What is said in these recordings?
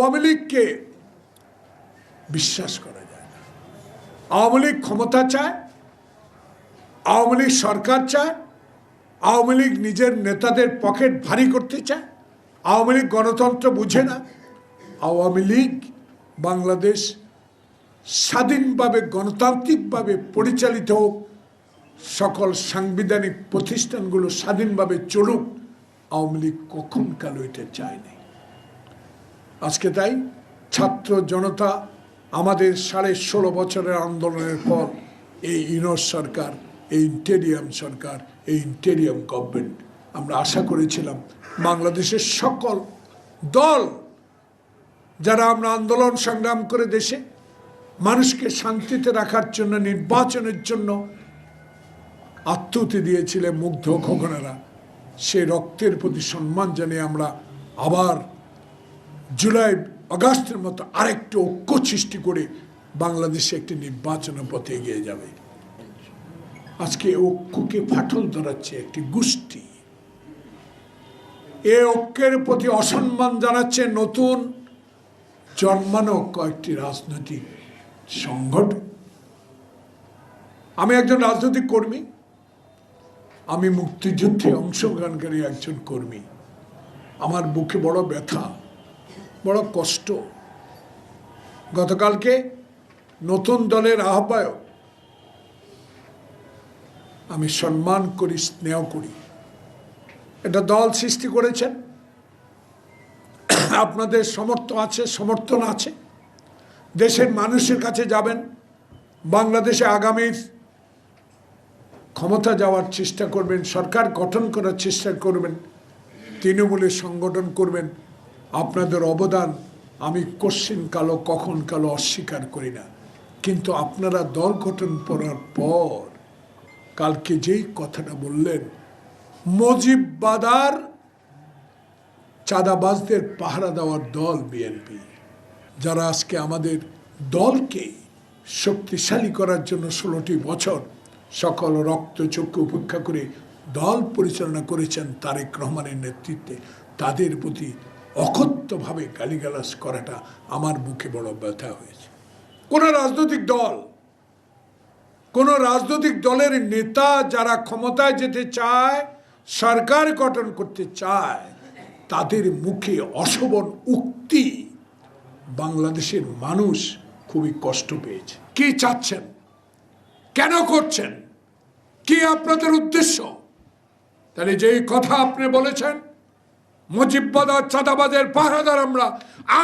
আওয়ামী লীগকে বিশ্বাস করা যায় না। আওয়ামী লীগ ক্ষমতা চায়, আওয়ামী লীগ সরকার চায়, আওয়ামী লীগ নিজের নেতাদের পকেট ভারী করতে চায়, আওয়ামী লীগ গণতন্ত্র বুঝে না। আওয়ামী লীগ বাংলাদেশ স্বাধীনভাবে গণতান্ত্রিকভাবে পরিচালিত হোক, সকল সাংবিধানিক প্রতিষ্ঠানগুলো স্বাধীনভাবে চলুক, আওয়ামী লীগ কখনকাল এটা চায়নি। আজকে তাই ছাত্র জনতা আমাদের 16.5 বছরের আন্দোলনের পর এই ইউনূস সরকার, এই ইন্টেরিয়াম সরকার, এই ইন্টেরিয়াম গভর্নমেন্ট, আমরা আশা করেছিলাম বাংলাদেশের সকল দল যারা আমরা আন্দোলন সংগ্রাম করে দেশে মানুষকে শান্তিতে রাখার জন্য, নির্বাচনের জন্য আত্মহতি দিয়েছিলেন মুগ্ধ খোকনেরা, সে রক্তের প্রতি সম্মান জানিয়ে আমরা আবার জুলাই আগস্টের মতো আরেকটি ঐক্য সৃষ্টি করে বাংলাদেশে একটি নির্বাচনের পথে এগিয়ে যাবে। আজকে ঐক্যকে ফাটল ধরাচ্ছে একটি গোষ্ঠী, এ ঐক্যের প্রতি অসম্মান জানাচ্ছে নতুন জন্মানো কয়েকটি রাজনৈতিক সংগঠন। আমি একজন রাজনৈতিক কর্মী, আমি মুক্তিযুদ্ধে অংশগ্রহণকারী একজন কর্মী। আমার বুকে বড় ব্যথা, বড় কষ্ট। গতকালকে নতুন দলের আহ্বায়ক আমি সম্মান করি, স্নেহ করি, এটা দল সৃষ্টি করেছেন, আপনাদের সমর্থন আছে, দেশের মানুষের কাছে যাবেন, বাংলাদেশে আগামীর ক্ষমতা যাওয়ার চেষ্টা করবেন, সরকার গঠন করার চেষ্টা করবেন, তৃণমূলের সংগঠন করবেন। আপনাদের অবদান আমি কখন কালো অস্বীকার করি না, কিন্তু আপনারা দল গঠন করার পর কালকে যেই কথাটা বললেন, মুজিববাদার চাঁদাবাজদের পাহারা দেওয়ার দল বিএনপি, যারা আজকে আমাদের দলকে শক্তিশালী করার জন্য 16টি বছর সকল রক্ত চক্ষু উপেক্ষা করে দল পরিচালনা করেছেন তারেক রহমানের নেতৃত্বে, তাদের প্রতি অকথ্যভাবে গালিগালাজ করাটা আমার বুকে বড় ব্যথা হয়েছে। কোন রাজনৈতিক দলের নেতা যারা ক্ষমতায় যেতে চায়, সরকার গঠন করতে চায়, তাদের মুখে অশোভন উক্তি বাংলাদেশের মানুষ খুবই কষ্ট পেয়েছে। কি চাচ্ছেন, কেন করছেন, কি আপনাদের উদ্দেশ্য? তাহলে যেই কথা আপনি বলেছেন মুজিববাদ চাঁদাবাদের পাহারাদার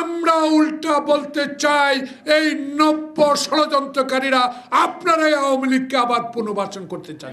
আমরা উল্টা বলতে চাই, এই নব্য ষড়যন্ত্রকারীরা আপনারাই আওয়ামী লীগকে আবার পুনর্বাসন করতে চান।